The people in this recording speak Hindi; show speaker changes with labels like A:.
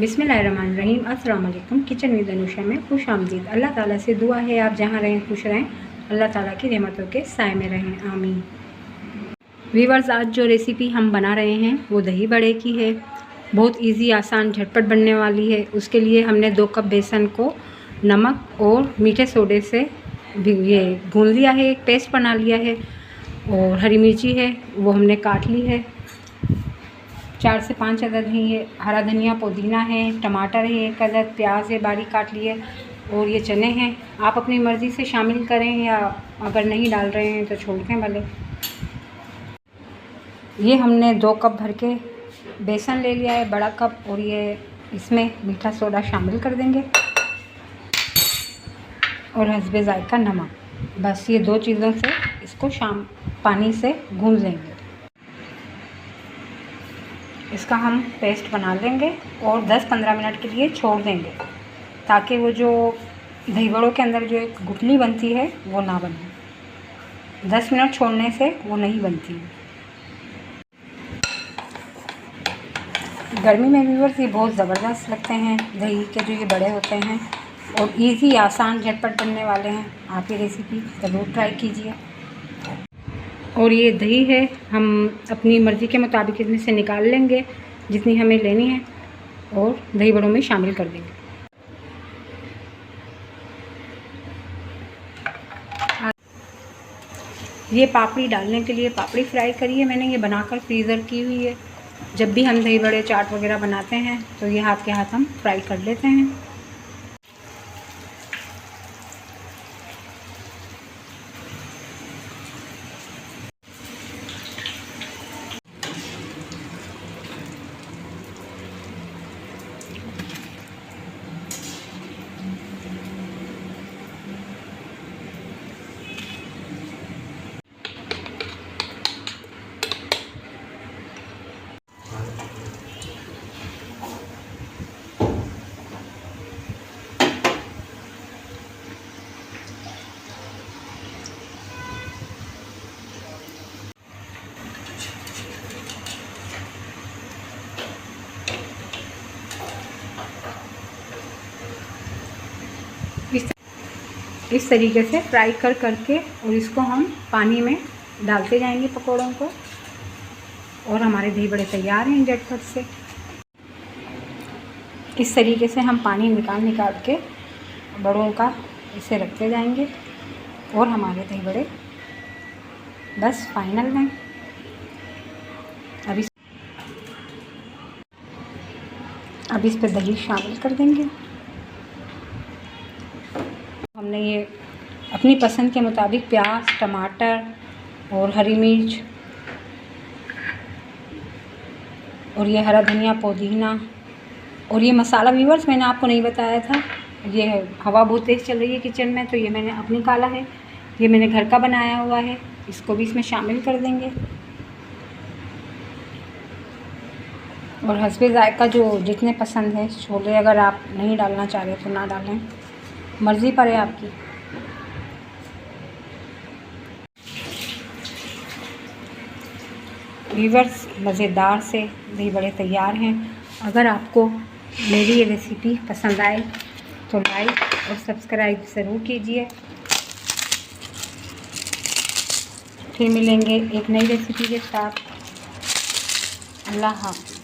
A: बिस्मिल्लाहिर्रहमानिर्रहीम। अस्सलाम वालेकुम। किचन विद अनुषा में खुश आमदीद। अल्लाह ताला से दुआ है आप जहाँ रहें खुश रहें, अल्लाह ताला की रहमतों के साए में रहें, आमीन। वीवर्स, आज जो रेसिपी हम बना रहे हैं वो दही बड़े की है। बहुत इजी, आसान, झटपट बनने वाली है। उसके लिए हमने 2 कप बेसन को नमक और मीठे सोडे से ये गूंद लिया है, एक पेस्ट बना लिया है। और हरी मिर्ची है वो हमने काट ली है, 4 से 5 अदद है ये। हरा धनिया, पुदीना है, टमाटर है 1 अदद, प्याज है बारीक काट लिए, और ये चने हैं। आप अपनी मर्ज़ी से शामिल करें या अगर नहीं डाल रहे हैं तो छोड़ दें भले। ये हमने 2 कप भर के बेसन ले लिया है, बड़ा कप, और ये इसमें मीठा सोडा शामिल कर देंगे और हस्बे ज़ायका नमक। बस ये 2 चीज़ों से इसको पानी से गूंद लेंगे। इसका हम पेस्ट बना लेंगे और 10-15 मिनट के लिए छोड़ देंगे, ताकि वो जो दही बड़ों के अंदर जो एक गुठली बनती है वो ना बने। 10 मिनट छोड़ने से वो नहीं बनती है। गर्मी में व्यूअर्स ये बहुत ज़बरदस्त लगते हैं दही के जो ये बड़े होते हैं, और इजी, आसान, झटपट बनने वाले हैं। आप ये रेसिपी ज़रूर ट्राई कीजिए। और ये दही है हम अपनी मर्ज़ी के मुताबिक इसमें से निकाल लेंगे जितनी हमें लेनी है, और दही बड़ों में शामिल कर देंगे। ये पापड़ी डालने के लिए पापड़ी फ्राई करी है मैंने, ये बनाकर फ्रीज़र की हुई है। जब भी हम दही बड़े, चाट वगैरह बनाते हैं तो ये हाथ के हाथ हम फ्राई कर लेते हैं। इस तरीके से फ्राई करके और इसको हम पानी में डालते जाएंगे पकौड़ों को, और हमारे दही बड़े तैयार हैं झटपट से। इस तरीके से हम पानी निकाल के बड़ों का इसे रखते जाएंगे, और हमारे दही बड़े बस फाइनल में। अब इस पर दही शामिल कर देंगे। हमने ये अपनी पसंद के मुताबिक प्याज, टमाटर और हरी मिर्च, और ये हरा धनिया, पुदीना, और ये मसाला व्यूअर्स मैंने आपको नहीं बताया था। ये हवा बहुत तेज़ चल रही है किचन में, तो ये मैंने अपनी काला है, ये मैंने घर का बनाया हुआ है, इसको भी इसमें शामिल कर देंगे। और हस्बे ज़ायका जो जितने पसंद है छोले, अगर आप नहीं डालना चाह रहे तो ना डालें, मर्ज़ी पर है आपकी। व्यूअर्स, मज़ेदार से दही बड़े तैयार हैं। अगर आपको मेरी ये रेसिपी पसंद आए तो लाइक और सब्सक्राइब ज़रूर कीजिए। फिर मिलेंगे एक नई रेसिपी के साथ। अल्लाह हाफ़िज़।